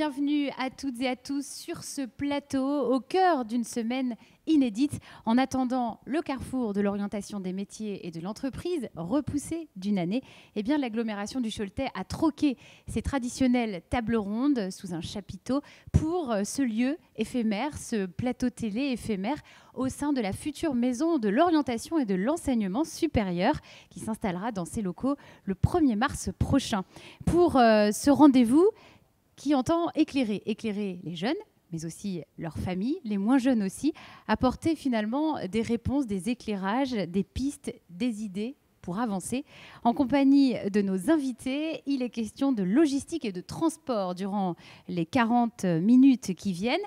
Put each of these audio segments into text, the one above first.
bienvenue à toutes et à tous sur ce plateau au cœur d'une semaine inédite. En attendant le carrefour de l'orientation des métiers et de l'entreprise, repoussé d'une année, eh bien l'agglomération du Choletais a troqué ses traditionnelles tables rondes sous un chapiteau pour ce lieu éphémère, ce plateau télé éphémère au sein de la future maison de l'orientation et de l'enseignement supérieur qui s'installera dans ces locaux le 1er mars prochain. Pour ce rendez-vous qui entend éclairer les jeunes, mais aussi leurs familles, les moins jeunes aussi, apporter finalement des réponses, des éclairages, des pistes, des idées pour avancer. En compagnie de nos invités, il est question de logistique et de transport durant les 40 minutes qui viennent.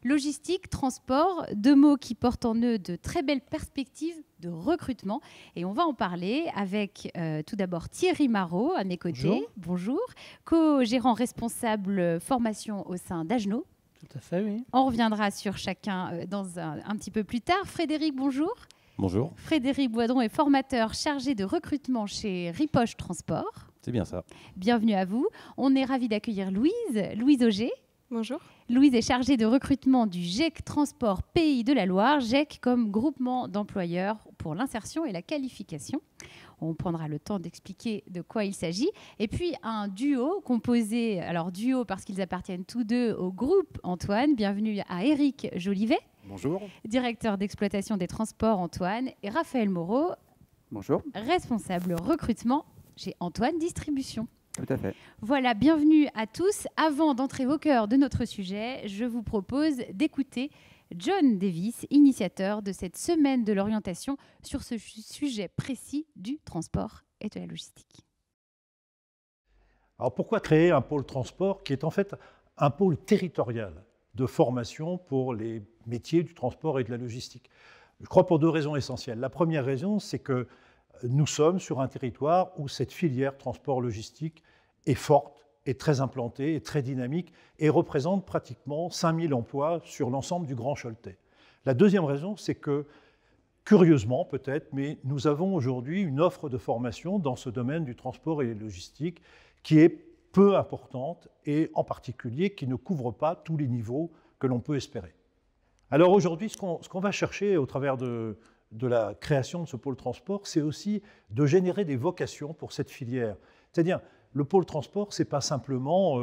Logistique, transport, deux mots qui portent en eux de très belles perspectives de recrutement. Et on va en parler avec tout d'abord Thierry Marot à mes côtés. Bonjour. Co-gérant responsable formation au sein d'Agenot. Tout à fait, oui. On reviendra sur chacun dans un petit peu plus tard. Frédéric, bonjour. Bonjour. Frédéric Boidron est formateur chargé de recrutement chez Ripoche Transport. C'est bien ça. Bienvenue à vous. On est ravis d'accueillir Louise Auger. Bonjour. Louise est chargée de recrutement du GEC Transport Pays de la Loire, GEC comme groupement d'employeurs pour l'insertion et la qualification. On prendra le temps d'expliquer de quoi il s'agit. Et puis un duo composé, alors duo parce qu'ils appartiennent tous deux au groupe Antoine. Bienvenue à Éric Jolivet. Bonjour. Directeur d'exploitation des transports Antoine. Et Raphaël Moreau. Bonjour. Responsable recrutement chez Antoine Distribution. Tout à fait. Voilà, bienvenue à tous. Avant d'entrer au cœur de notre sujet, je vous propose d'écouter John Davis, initiateur de cette semaine de l'orientation sur ce sujet précis du transport et de la logistique. Alors pourquoi créer un pôle transport qui est en fait un pôle territorial de formation pour les métiers du transport et de la logistique? Je crois pour deux raisons essentielles. La première raison, c'est que nous sommes sur un territoire où cette filière transport-logistique est forte, est très implantée, est très dynamique et représente pratiquement 5000 emplois sur l'ensemble du Grand Choletais. La deuxième raison, c'est que, curieusement peut-être, mais nous avons aujourd'hui une offre de formation dans ce domaine du transport et de la logistique qui est peu importante et en particulier qui ne couvre pas tous les niveaux que l'on peut espérer. Alors aujourd'hui, ce qu'on va chercher au travers de la création de ce pôle transport, c'est aussi de générer des vocations pour cette filière. C'est-à-dire, le pôle transport, ce n'est pas simplement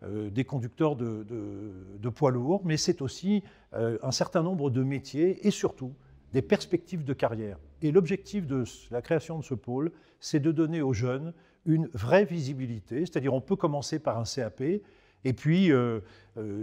des conducteurs de poids lourds, mais c'est aussi un certain nombre de métiers et surtout des perspectives de carrière. Et l'objectif de la création de ce pôle, c'est de donner aux jeunes une vraie visibilité, c'est-à-dire on peut commencer par un CAP et puis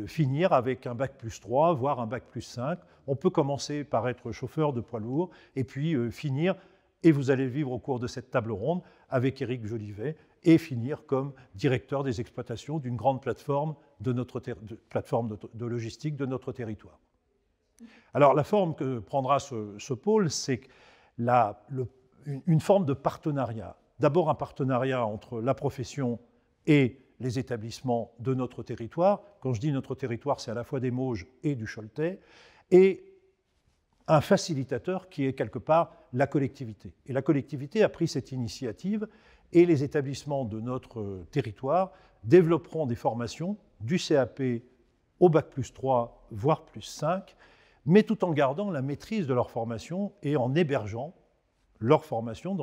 finir avec un bac+3, voire un bac+5. On peut commencer par être chauffeur de poids lourd et puis finir, et vous allez vivre au cours de cette table ronde avec Éric Jolivet, et finir comme directeur des exploitations d'une grande plateforme de logistique de notre territoire. Alors la forme que prendra ce pôle, c'est une forme de partenariat. D'abord un partenariat entre la profession et les établissements de notre territoire. Quand je dis notre territoire, c'est à la fois des Mauges et du Choletais, et un facilitateur qui est quelque part la collectivité. Et la collectivité a pris cette initiative et les établissements de notre territoire développeront des formations du CAP au bac+3, voire +5, mais tout en gardant la maîtrise de leur formation et en hébergeant leur formation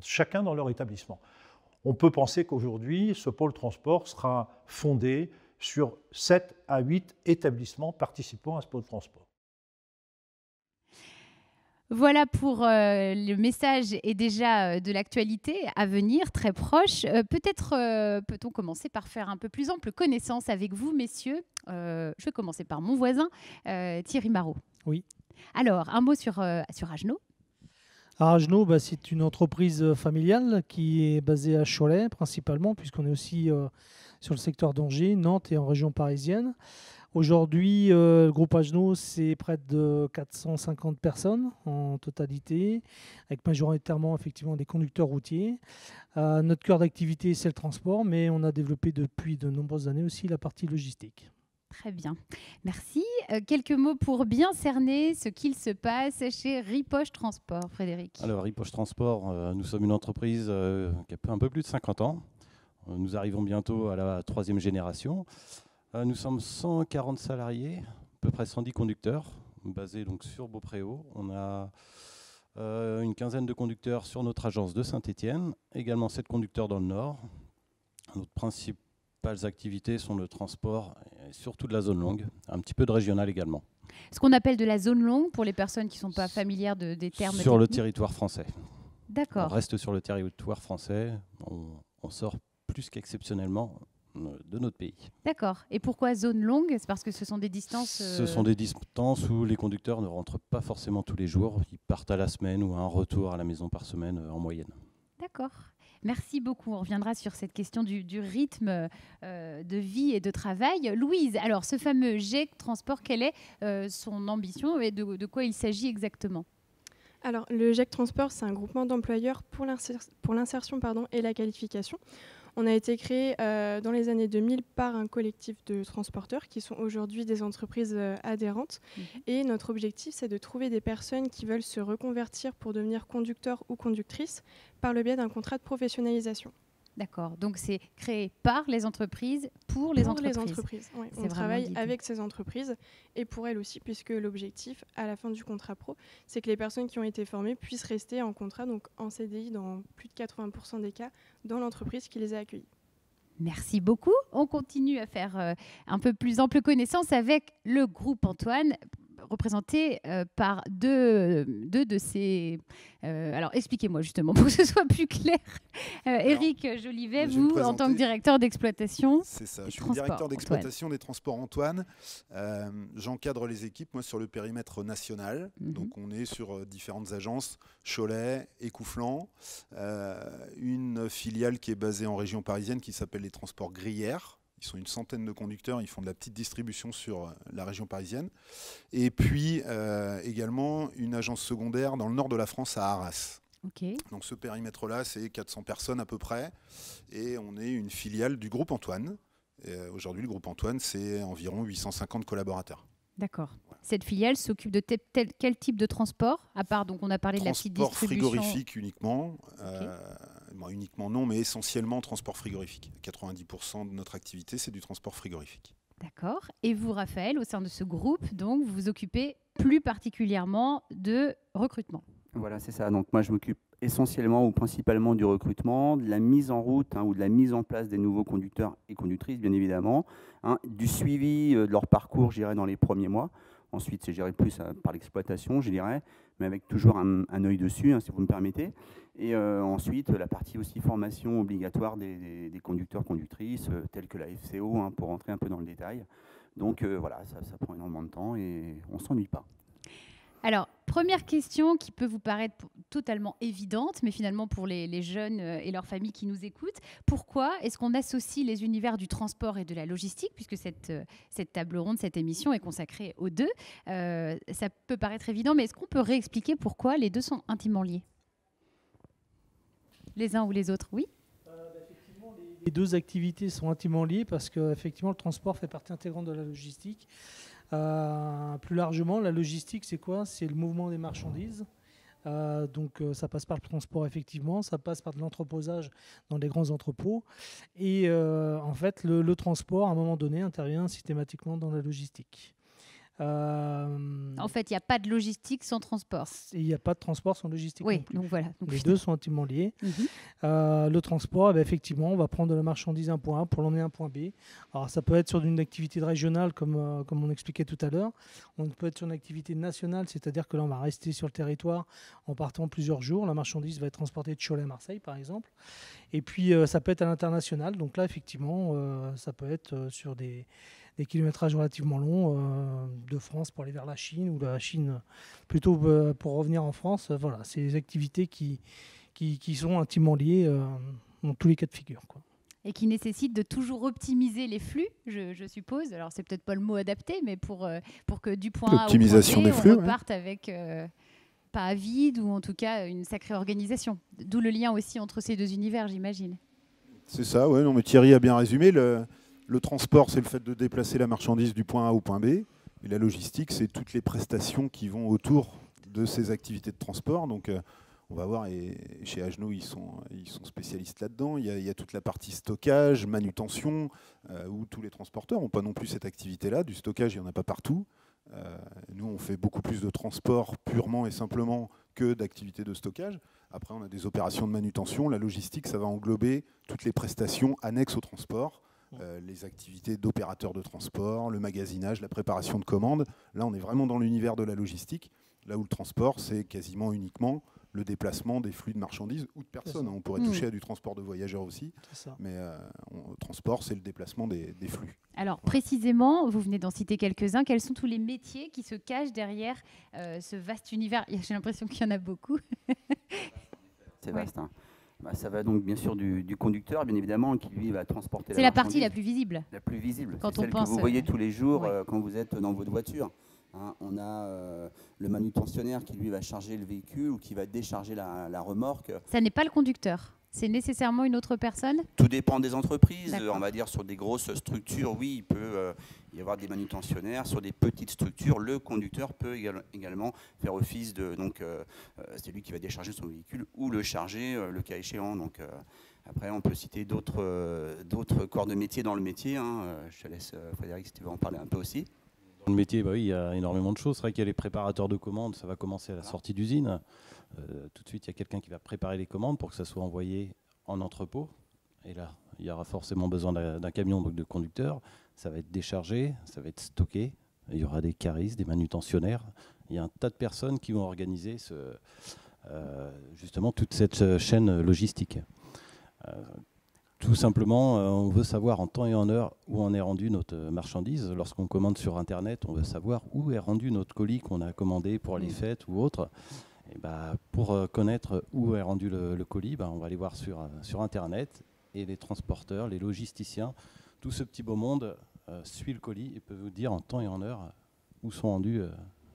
chacun dans leur établissement. On peut penser qu'aujourd'hui, ce pôle transport sera fondé sur 7 à 8 établissements participant à ce pôle transport. Voilà pour le message et déjà de l'actualité à venir, très proche. Peut-être peut-on commencer par faire un peu plus ample connaissance avec vous, messieurs. Je vais commencer par mon voisin, Thierry Marot. Oui. Alors, un mot sur Agenot. Agenot, c'est une entreprise familiale qui est basée à Cholet principalement, puisqu'on est aussi sur le secteur d'Angers, Nantes et en région parisienne. Aujourd'hui, le groupe Agenot, c'est près de 450 personnes en totalité, avec majoritairement effectivement des conducteurs routiers. Notre cœur d'activité, c'est le transport, mais on a développé depuis de nombreuses années aussi la partie logistique. Très bien, merci. Quelques mots pour bien cerner ce qu'il se passe chez Ripoche Transport, Frédéric. Alors, Ripoche Transport, nous sommes une entreprise qui a un peu plus de 50 ans. Nous arrivons bientôt à la 3e génération. Nous sommes 140 salariés, à peu près 110 conducteurs, basés donc sur Beaupréau. On a une quinzaine de conducteurs sur notre agence de Saint-Étienne, également 7 conducteurs dans le Nord. Nos principales activités sont le transport, et surtout de la zone longue, un petit peu de régional également. Ce qu'on appelle de la zone longue, pour les personnes qui ne sont pas familières des termes Sur le techniques. territoire français. On D'accord. reste sur le territoire français, on sort plus qu'exceptionnellement de notre pays. D'accord. Et pourquoi zone longue? C'est parce que ce sont des distances... Ce sont des distances où les conducteurs ne rentrent pas forcément tous les jours. Ils partent à la semaine ou à un retour à la maison par semaine en moyenne. D'accord. Merci beaucoup. On reviendra sur cette question du rythme de vie et de travail. Louise, alors ce fameux GEC Transport, quelle est son ambition et de quoi il s'agit exactement? Alors, le GEC Transport, c'est un groupement d'employeurs pour l'insertion et la qualification. On a été créé dans les années 2000 par un collectif de transporteurs qui sont aujourd'hui des entreprises adhérentes. Et notre objectif, c'est de trouver des personnes qui veulent se reconvertir pour devenir conducteurs ou conductrices par le biais d'un contrat de professionnalisation. D'accord. Donc, c'est créé par les entreprises, pour les entreprises. Oui. C'est On vraiment travaille l'idée. avec ces entreprises et pour elles aussi, puisque l'objectif, à la fin du contrat pro, c'est que les personnes qui ont été formées puissent rester en contrat, donc en CDI dans plus de 80% des cas, dans l'entreprise qui les a accueillis. Merci beaucoup. On continue à faire un peu plus ample connaissance avec le groupe Antoine, représenté par deux de ces... alors, expliquez-moi justement, pour que ce soit plus clair. Éric Jolivet, je vais me vous, en tant que présenter. directeur d'exploitation. C'est ça, des je suis le directeur transports, d'exploitation des transports Antoine. J'encadre les équipes, moi, sur le périmètre national. Donc, on est sur différentes agences, Cholet, Écouflant, une filiale qui est basée en région parisienne qui s'appelle les Transports Gruyère. Ils sont une centaine de conducteurs, ils font de la petite distribution sur la région parisienne. Et puis, également, une agence secondaire dans le nord de la France, à Arras. Okay. Donc ce périmètre-là, c'est 400 personnes à peu près, et on est une filiale du groupe Antoine. Aujourd'hui, le groupe Antoine, c'est environ 850 collaborateurs. D'accord. Voilà. Cette filiale s'occupe de quel type de transport? À part, donc, on a parlé de la petite distribution. Transport frigorifique uniquement. Okay. Bon, uniquement non, mais essentiellement transport frigorifique. 90% de notre activité, c'est du transport frigorifique. D'accord. Et vous, Raphaël, au sein de ce groupe, donc, vous vous occupez plus particulièrement de recrutement. Voilà, c'est ça. Donc moi, je m'occupe essentiellement ou principalement du recrutement, de la mise en route ou de la mise en place des nouveaux conducteurs et conductrices, bien évidemment, du suivi de leur parcours, je dirais, dans les premiers mois. Ensuite, c'est géré plus par l'exploitation, je dirais, mais avec toujours un œil dessus, si vous me permettez. Et ensuite, la partie aussi formation obligatoire des conducteurs, conductrices, tels que la FCO, pour rentrer un peu dans le détail. Donc voilà, ça prend énormément de temps et on ne s'ennuie pas. Alors, première question qui peut vous paraître totalement évidente, mais finalement pour les jeunes et leurs familles qui nous écoutent, pourquoi est-ce qu'on associe les univers du transport et de la logistique, puisque cette table ronde, cette émission est consacrée aux deux? Ça peut paraître évident, mais est-ce qu'on peut réexpliquer pourquoi les deux sont intimement liés? Les uns ou les autres, oui? Effectivement, les deux activités sont intimement liées parce que effectivement, le transport fait partie intégrante de la logistique. Plus largement, la logistique, c'est quoi? C'est le mouvement des marchandises. Donc ça passe par le transport, effectivement, ça passe par de l'entreposage dans les grands entrepôts. Et en fait, le transport, à un moment donné, intervient systématiquement dans la logistique. En fait, il n'y a pas de logistique sans transport. Il n'y a pas de transport sans logistique. Oui, non plus. donc voilà. Donc les deux sont intimement liés. Le transport, effectivement, on va prendre de la marchandise à un point A pour l'emmener à un point B. Alors, ça peut être sur une activité régionale, comme on expliquait tout à l'heure. On peut être sur une activité nationale, c'est-à-dire que là, on va rester sur le territoire en partant plusieurs jours. La marchandise va être transportée de Cholet à Marseille, par exemple. Et puis, ça peut être à l'international. Donc là, effectivement, ça peut être sur des kilométrages relativement longs de France pour aller vers la Chine ou de la Chine plutôt pour revenir en France. Voilà, c'est des activités qui sont intimement liées dans tous les cas de figure, quoi. Et qui nécessitent de toujours optimiser les flux, je suppose. Alors, c'est peut-être pas le mot adapté, mais pour que du point A au point B, on reparte avec pas à vide ou en tout cas une sacrée organisation. D'où le lien aussi entre ces deux univers, j'imagine. C'est ça, ouais. Non, mais Thierry a bien résumé. Le transport, c'est le fait de déplacer la marchandise du point A au point B. Et la logistique, c'est toutes les prestations qui vont autour de ces activités de transport. Donc, on va voir, et chez Agenaux, ils sont spécialistes là-dedans. Il y a toute la partie stockage, manutention, où tous les transporteurs n'ont pas non plus cette activité-là. Du stockage, il n'y en a pas partout. Nous, on fait beaucoup plus de transport purement et simplement que d'activités de stockage. Après, on a des opérations de manutention. La logistique, ça va englober toutes les prestations annexes au transport, les activités d'opérateurs de transport, le magasinage, la préparation de commandes. Là, on est vraiment dans l'univers de la logistique, là où le transport, c'est quasiment uniquement le déplacement des flux de marchandises ou de personnes. On pourrait toucher à du transport de voyageurs aussi, mais le transport, c'est le déplacement des flux. Alors, précisément, vous venez d'en citer quelques-uns. Quels sont tous les métiers qui se cachent derrière ce vaste univers? J'ai l'impression qu'il y en a beaucoup. C'est vaste. Hein. Ça va donc bien sûr du conducteur, bien évidemment, qui lui va transporter la marchandise. C'est la partie la plus visible. La plus visible. Quand c'est on celle pense, que vous voyez tous les jours quand vous êtes dans votre voiture. Hein, on a le manutentionnaire qui lui va charger le véhicule ou qui va décharger la remorque. Ça n'est pas le conducteur. C'est nécessairement une autre personne? Tout dépend des entreprises. On va dire sur des grosses structures, oui, il peut y avoir des manutentionnaires. Sur des petites structures, le conducteur peut également faire office de... Donc, c'est lui qui va décharger son véhicule ou le charger, le cas échéant. Donc, après, on peut citer d'autres corps de métier dans le métier. Hein. Je te laisse, Frédéric, si tu veux en parler un peu aussi. Dans le métier, oui, il y a énormément de choses. C'est vrai qu'il y a les préparateurs de commandes, ça va commencer à la sortie d'usine. Tout de suite, il y a quelqu'un qui va préparer les commandes pour que ça soit envoyé en entrepôt. Et là, il y aura forcément besoin d'un camion, donc de conducteur. Ça va être déchargé, ça va être stocké. Il y aura des caristes, des manutentionnaires. Il y a un tas de personnes qui vont organiser justement toute cette chaîne logistique. Tout simplement, on veut savoir en temps et en heure où en est rendue notre marchandise. Lorsqu'on commande sur Internet, on veut savoir où est rendu notre colis qu'on a commandé pour les fêtes ou autre. Et pour connaître où est rendu le colis, on va aller voir sur Internet. Et les transporteurs, les logisticiens, tout ce petit beau monde suit le colis et peut vous dire en temps et en heure où sont rendus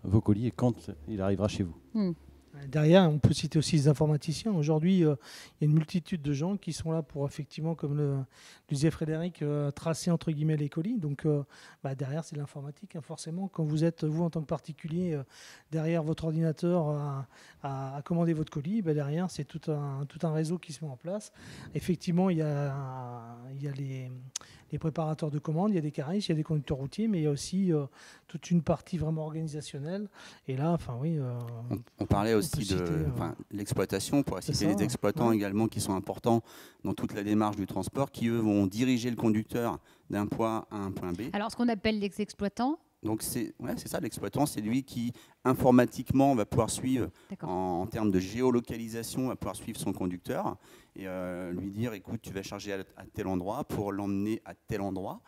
vos colis et quand il arrivera chez vous. Derrière, on peut citer aussi les informaticiens. Aujourd'hui, il y a une multitude de gens qui sont là pour, effectivement, comme le disait Frédéric, tracer entre guillemets les colis. Donc, derrière, c'est de l'informatique. Hein, forcément, quand vous êtes, vous, en tant que particulier, derrière votre ordinateur à commander votre colis, derrière, c'est tout un réseau qui se met en place. Effectivement, il y a les préparateurs de commandes, il y a des caristes, il y a des conducteurs routiers, mais il y a aussi toute une partie vraiment organisationnelle. Et là, on parlait aussi de l'exploitation, pour citer les exploitants également qui sont importants dans toute la démarche du transport, qui eux vont diriger le conducteur d'un point A à un point B. Alors, ce qu'on appelle les exploitants. Donc c'est ça, l'exploitant, c'est lui qui informatiquement va pouvoir suivre, en termes de géolocalisation, va pouvoir suivre son conducteur et lui dire, écoute, tu vas charger à tel endroit pour l'emmener à tel endroit,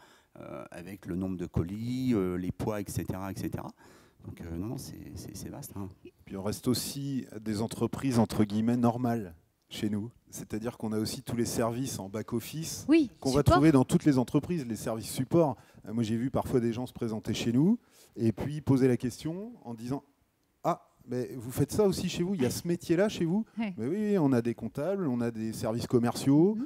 avec le nombre de colis, les poids, etc. etc. Donc non, c'est vaste. Hein. Puis on reste aussi des entreprises, entre guillemets, normales chez nous. C'est-à-dire qu'on a aussi tous les services en back-office qu'on va trouver dans toutes les entreprises, les services support. Moi, j'ai vu parfois des gens se présenter chez nous et puis poser la question en disant « Ah, mais vous faites ça aussi chez vous? Il y a ce métier-là chez vous ?» Mais oui, on a des comptables, on a des services commerciaux,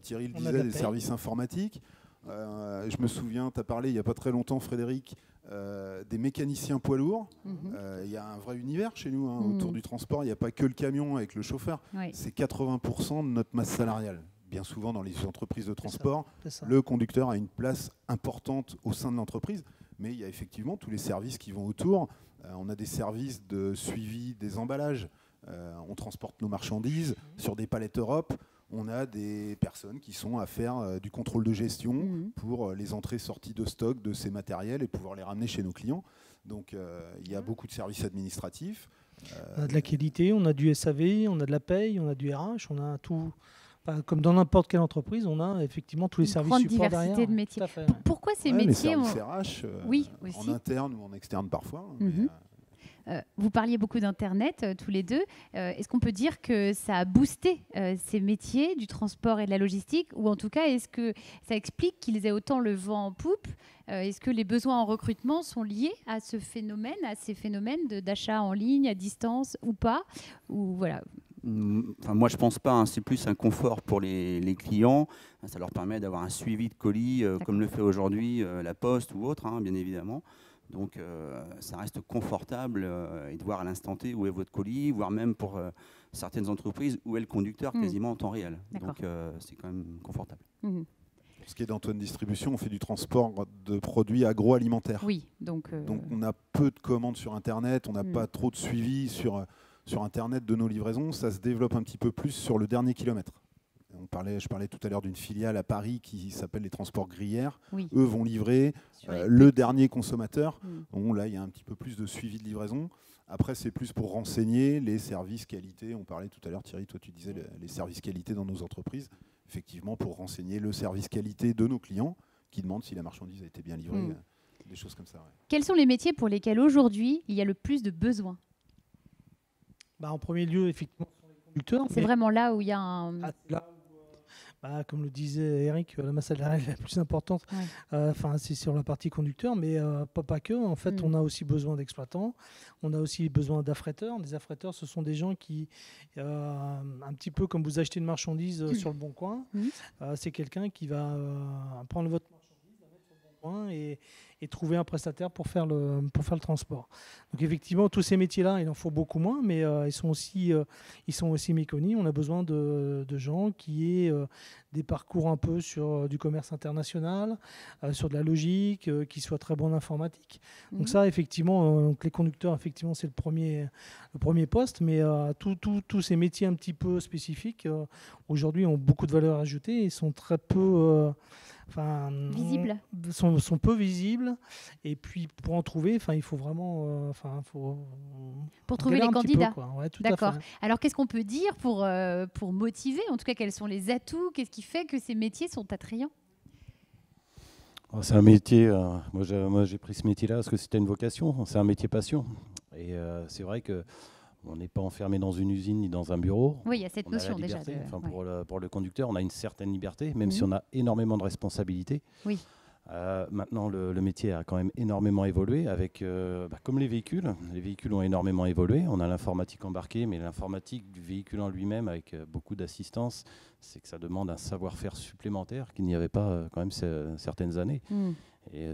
Thierry le disait, des services informatiques. Je me souviens, tu as parlé il n'y a pas très longtemps, Frédéric, des mécaniciens poids lourds. Il y a un vrai univers chez nous autour du transport. Il n'y a pas que le camion avec le chauffeur. C'est 80% de notre masse salariale. Bien souvent, dans les entreprises de transport, le conducteur a une place importante au sein de l'entreprise. Mais il y a effectivement tous les services qui vont autour. On a des services de suivi des emballages. On transporte nos marchandises sur des palettes Europe. On a des personnes qui sont à faire du contrôle de gestion pour les entrées-sorties de stock de ces matériels et pouvoir les ramener chez nos clients. Donc il y a beaucoup de services administratifs. On a de la qualité, on a du SAV, on a de la paye, on a du RH, on a tout. Comme dans n'importe quelle entreprise, on a effectivement tous les services support derrière. Une grande diversité de métiers. Pourquoi ces métiers les services RH, en interne ou en externe parfois. Vous parliez beaucoup d'Internet, tous les deux. Est-ce qu'on peut dire que ça a boosté ces métiers du transport et de la logistique? Ou en tout cas, est-ce que ça explique qu'ils aient autant le vent en poupe? Est-ce que les besoins en recrutement sont liés à ce phénomène, à ces phénomènes d'achat en ligne, à distance ou pas? Ou voilà. Moi, je ne pense pas. C'est plus un confort pour les clients. Ça leur permet d'avoir un suivi de colis, comme le fait aujourd'hui la Poste ou autre, bien évidemment. Donc ça reste confortable et de voir à l'instant T où est votre colis, voire même pour certaines entreprises où est le conducteur quasiment en temps réel. Donc c'est quand même confortable. Pour ce qui est d'Antoine Distribution, on fait du transport de produits agroalimentaires. Oui, donc on a peu de commandes sur Internet, on n'a pas trop de suivi sur Internet de nos livraisons. Ça se développe un petit peu plus sur le dernier kilomètre. Je parlais tout à l'heure d'une filiale à Paris qui s'appelle les Transports Gruyère. Oui. Eux vont livrer le dernier consommateur. Donc là, il y a un petit peu plus de suivi de livraison. Après, c'est plus pour renseigner les services qualité. On parlait tout à l'heure, Thierry, toi tu disais les services qualité dans nos entreprises. Effectivement, pour renseigner le service qualité de nos clients qui demandent si la marchandise a été bien livrée, des choses comme ça. Ouais. Quels sont les métiers pour lesquels aujourd'hui il y a le plus de besoins? En premier lieu, effectivement, ce sont les conducteurs. C'est vraiment là où il y a un... Comme le disait Eric, la masse salariale la plus importante, c'est sur la partie conducteur, mais pas que. En fait, on a aussi besoin d'exploitants, on a aussi besoin d'affréteurs. Les affréteurs, ce sont des gens qui, un petit peu comme vous achetez une marchandise sur le Bon Coin, c'est quelqu'un qui va prendre votre marchandise, la mettre sur le Bon Coin et trouver un prestataire pour faire le transport. Donc effectivement, tous ces métiers-là, il en faut beaucoup moins, mais ils sont aussi méconnus. On a besoin de gens qui aient des parcours un peu sur du commerce international, sur de la logique, qui soient très bons en informatique. Donc ça, effectivement, donc les conducteurs, effectivement, c'est le premier poste, mais tous ces métiers un petit peu spécifiques, aujourd'hui, ont beaucoup de valeur ajoutée et sont très peu... visibles. Sont peu visibles, et puis pour en trouver, il faut vraiment pour trouver les candidats. D'accord. Alors qu'est-ce qu'on peut dire pour motiver, en tout cas quels sont les atouts, qu'est-ce qui fait que ces métiers sont attrayants? C'est un métier, moi j'ai pris ce métier-là parce que c'était une vocation, c'est un métier passion, et c'est vrai que on n'est pas enfermé dans une usine ni dans un bureau. Oui, il y a cette notion déjà. Ouais. Pour le conducteur, on a une certaine liberté, même si on a énormément de responsabilités. Oui. Maintenant, le métier a quand même énormément évolué, avec, comme les véhicules. Les véhicules ont énormément évolué. On a l'informatique embarquée, mais l'informatique du véhicule en lui-même, avec beaucoup d'assistance, c'est que ça demande un savoir-faire supplémentaire qu'il n'y avait pas quand même certaines années. Et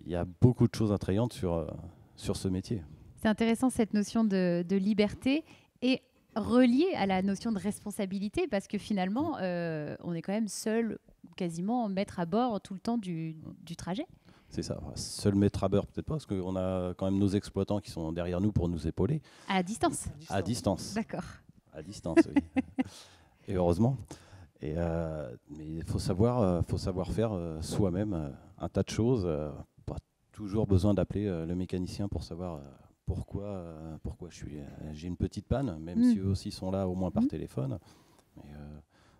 il y a beaucoup de choses attrayantes sur ce métier. C'est intéressant cette notion de liberté et reliée à la notion de responsabilité, parce que finalement, on est quand même seul, quasiment maître à bord tout le temps du trajet. C'est ça, seul maître à bord peut-être pas, parce qu'on a quand même nos exploitants qui sont derrière nous pour nous épauler. À distance. À distance. D'accord. À distance, oui. Et heureusement. Mais il faut savoir faire soi-même un tas de choses. Pas toujours besoin d'appeler le mécanicien pour savoir pourquoi j'ai une petite panne, même si eux aussi sont là au moins par téléphone. Mais,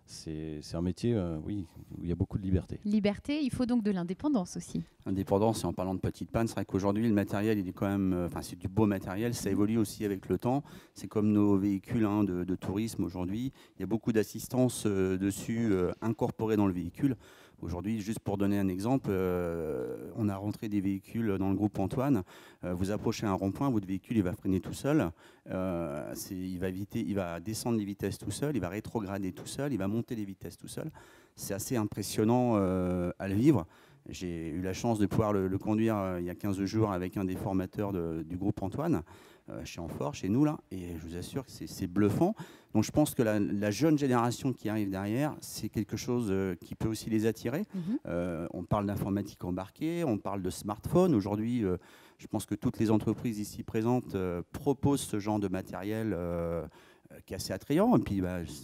c'est un métier, oui, où il y a beaucoup de liberté. Liberté, il faut donc de l'indépendance aussi. Indépendance, et en parlant de petite panne, c'est vrai qu'aujourd'hui, le matériel, il est quand même, c'est du beau matériel, ça évolue aussi avec le temps. C'est comme nos véhicules de tourisme aujourd'hui. Il y a beaucoup d'assistance dessus incorporée dans le véhicule. Aujourd'hui, juste pour donner un exemple, on a rentré des véhicules dans le groupe Antoine. Vous approchez un rond-point, votre véhicule il va freiner tout seul. Il va descendre les vitesses tout seul, il va rétrograder tout seul, il va monter les vitesses tout seul. C'est assez impressionnant à le vivre. J'ai eu la chance de pouvoir le conduire il y a 15 jours avec un des formateurs du groupe Antoine, chez Amphore, chez nous, là, et je vous assure que c'est bluffant. Donc je pense que la jeune génération qui arrive derrière, c'est quelque chose qui peut aussi les attirer. On parle d'informatique embarquée, on parle de smartphone. Aujourd'hui, je pense que toutes les entreprises ici présentes proposent ce genre de matériel qui est assez attrayant. Et puis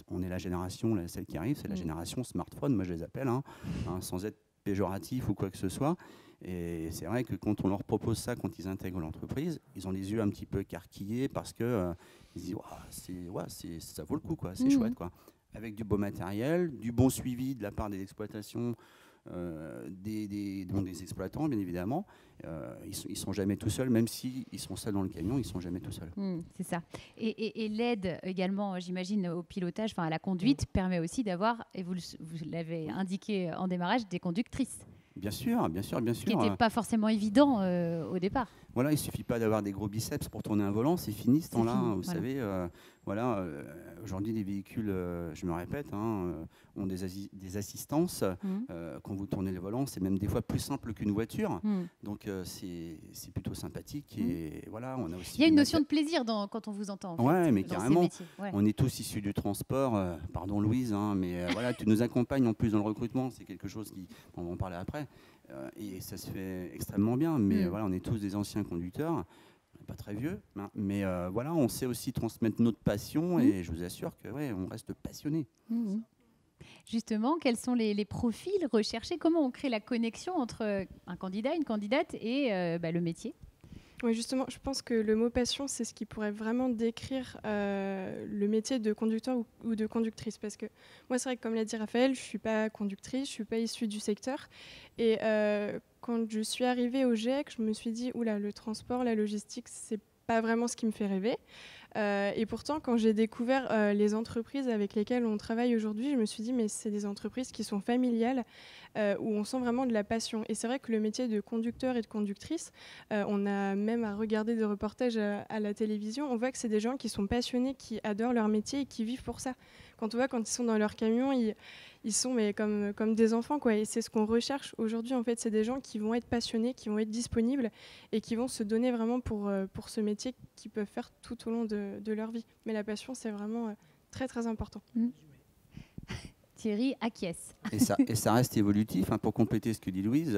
on est la génération, celle qui arrive, c'est la génération smartphone, moi je les appelle, sans être péjoratif ou quoi que ce soit. Et c'est vrai que quand on leur propose ça, quand ils intègrent l'entreprise, ils ont les yeux un petit peu écarquillés parce que ils disent ça vaut le coup, quoi, c'est chouette, quoi. Avec du beau matériel, du bon suivi de la part des exploitations, des exploitants, bien évidemment. Ils sont jamais tout seuls, même s'ils sont seuls dans le camion, ils sont jamais tout seuls. C'est ça. Et l'aide également, j'imagine, au pilotage, à la conduite, permet aussi d'avoir, et vous l'avez indiqué en démarrage, des conductrices. Bien sûr. Ce qui n'était pas forcément évident au départ. Voilà, il suffit pas d'avoir des gros biceps pour tourner un volant, c'est fini ce temps-là. Vous savez, aujourd'hui les véhicules, je me répète, ont des assistances. Quand vous tournez le volant, c'est même des fois plus simple qu'une voiture. Donc c'est plutôt sympathique. Et voilà, on a aussi. Il y a une notion de plaisir quand on vous entend. Ouais, mais carrément. On est tous issus du transport. Pardon Louise, mais voilà, tu nous accompagnes en plus dans le recrutement. C'est quelque chose on va en parler après. Et ça se fait extrêmement bien. Mais voilà, on est tous des anciens conducteurs. Pas très vieux, mais voilà, on sait aussi transmettre notre passion et je vous assure que on reste passionné. Justement, quels sont les profils recherchés? Comment on crée la connexion entre un candidat, une candidate et le métier? Oui, justement, je pense que le mot passion, c'est ce qui pourrait vraiment décrire le métier de conducteur ou de conductrice. Parce que moi, c'est vrai que comme l'a dit Raphaël, je ne suis pas conductrice, je ne suis pas issue du secteur. Et quand je suis arrivée au GIEC, je me suis dit, oula, le transport, la logistique, c'est pas vraiment ce qui me fait rêver. Et pourtant, quand j'ai découvert les entreprises avec lesquelles on travaille aujourd'hui, je me suis dit, mais c'est des entreprises qui sont familiales, où on sent vraiment de la passion. Et c'est vrai que le métier de conducteur et de conductrice, on a même à regarder des reportages à la télévision, on voit que c'est des gens qui sont passionnés, qui adorent leur métier et qui vivent pour ça. Quand on voit, quand ils sont dans leur camion, ils sont comme des enfants, quoi. Et c'est ce qu'on recherche aujourd'hui, en fait. C'est des gens qui vont être passionnés, qui vont être disponibles et qui vont se donner vraiment pour ce métier qu'ils peuvent faire tout au long de leur vie. Mais la passion, c'est vraiment très, très important. Thierry acquiesce. Et ça reste évolutif. Pour compléter ce que dit Louise,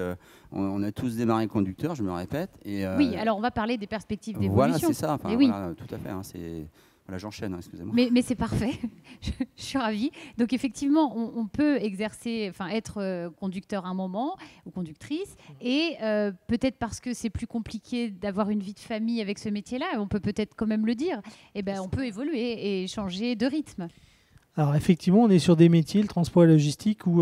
on a tous démarré conducteur, je me répète. Oui, alors on va parler des perspectives d'évolution. Voilà, c'est ça. Oui. Voilà, tout à fait. Voilà, j'enchaîne, excusez-moi. Mais c'est parfait, je suis ravie. Donc effectivement, on peut être conducteur un moment ou conductrice, et peut-être parce que c'est plus compliqué d'avoir une vie de famille avec ce métier-là, on peut peut-être quand même le dire, on peut évoluer et changer de rythme. Alors effectivement, on est sur des métiers, le transport et la logistique, où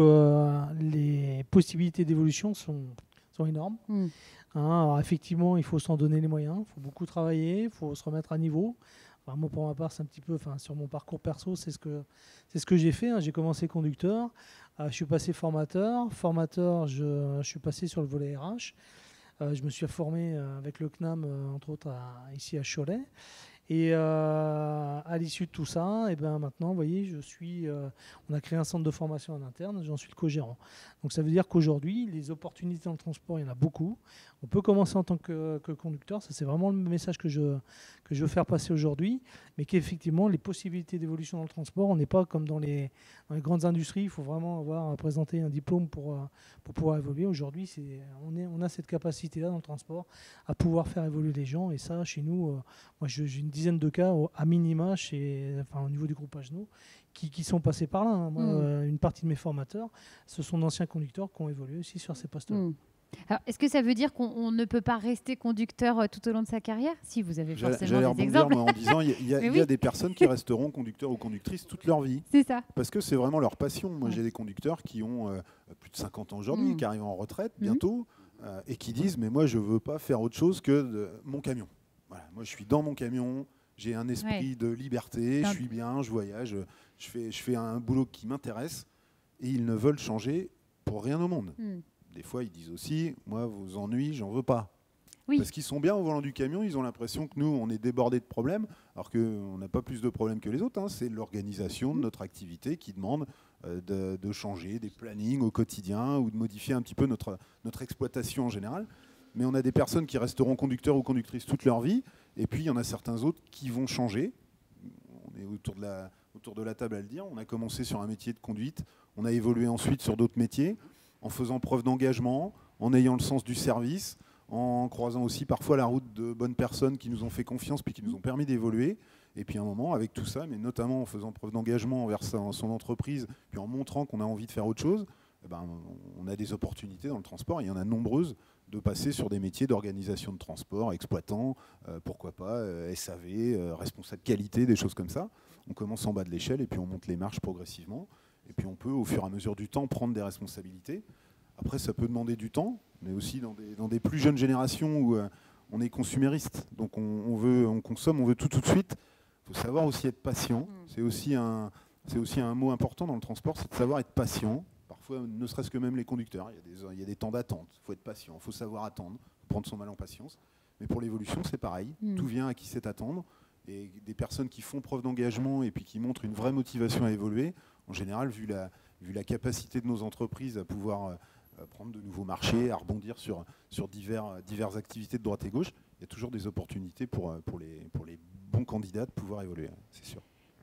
les possibilités d'évolution sont énormes. Alors effectivement, il faut s'en donner les moyens, il faut beaucoup travailler, il faut se remettre à niveau. Moi, pour ma part, c'est un petit peu, sur mon parcours perso, c'est ce que j'ai fait. J'ai commencé conducteur, je suis passé formateur. Formateur, je suis passé sur le volet RH. Je me suis formé avec le CNAM, entre autres, ici à Cholet. Et à l'issue de tout ça, maintenant, vous voyez, on a créé un centre de formation en interne, j'en suis le co-gérant. Donc ça veut dire qu'aujourd'hui, les opportunités dans le transport, il y en a beaucoup. On peut commencer en tant que conducteur, ça c'est vraiment le message que je veux faire passer aujourd'hui, mais qu'effectivement, les possibilités d'évolution dans le transport, on n'est pas comme dans les grandes industries, il faut vraiment avoir à présenter un diplôme pour pouvoir évoluer. Aujourd'hui, on a cette capacité-là dans le transport à pouvoir faire évoluer les gens, et ça, chez nous, moi j'ai une dizaine de cas à minima au niveau du groupe Agenau qui sont passés par là. Une partie de mes formateurs, ce sont d'anciens conducteurs qui ont évolué aussi sur ces postes-là. Alors, est-ce que ça veut dire qu'on ne peut pas rester conducteur tout au long de sa carrière? Si, vous avez forcément des exemples. Moi, en disant, il y a des personnes qui resteront conducteurs ou conductrices toute leur vie. C'est ça. Parce que c'est vraiment leur passion. Moi, j'ai des conducteurs qui ont plus de 50 ans aujourd'hui, qui arrivent en retraite bientôt, et qui disent, mais moi, je ne veux pas faire autre chose que mon camion. Voilà. Moi, je suis dans mon camion, j'ai un esprit de liberté, je suis bien, je voyage, je fais un boulot qui m'intéresse, et ils ne veulent changer pour rien au monde. Des fois, ils disent aussi, moi, vos ennuis, j'en veux pas. Parce qu'ils sont bien au volant du camion, ils ont l'impression que nous, on est débordés de problèmes, alors qu'on n'a pas plus de problèmes que les autres. C'est l'organisation de notre activité qui demande de changer des plannings au quotidien ou de modifier un petit peu notre exploitation en général. Mais on a des personnes qui resteront conducteurs ou conductrices toute leur vie, et puis il y en a certains autres qui vont changer. On est autour de la table à le dire. On a commencé sur un métier de conduite, on a évolué ensuite sur d'autres métiers, en faisant preuve d'engagement, en ayant le sens du service, en croisant aussi parfois la route de bonnes personnes qui nous ont fait confiance puis qui nous ont permis d'évoluer. Et puis à un moment, avec tout ça, mais notamment en faisant preuve d'engagement envers son entreprise, puis en montrant qu'on a envie de faire autre chose, on a des opportunités dans le transport, il y en a nombreuses, de passer sur des métiers d'organisation de transport, exploitant, pourquoi pas, SAV, responsable qualité, des choses comme ça. On commence en bas de l'échelle et puis on monte les marches progressivement. Et puis on peut, au fur et à mesure du temps, prendre des responsabilités. Après, ça peut demander du temps, mais aussi dans des plus jeunes générations où on est consumériste. Donc on consomme, on veut tout de suite. Il faut savoir aussi être patient. C'est aussi un mot important dans le transport, c'est de savoir être patient. Parfois, ne serait-ce que même les conducteurs, il y a des temps d'attente. Il faut être patient, il faut savoir attendre, prendre son mal en patience. Mais pour l'évolution, c'est pareil. Tout vient à qui sait attendre. Et des personnes qui font preuve d'engagement et puis qui montrent une vraie motivation à évoluer, en général, vu la capacité de nos entreprises à pouvoir prendre de nouveaux marchés, à rebondir sur diverses activités de droite et gauche, il y a toujours des opportunités pour les bons candidats de pouvoir évoluer, c'est sûr.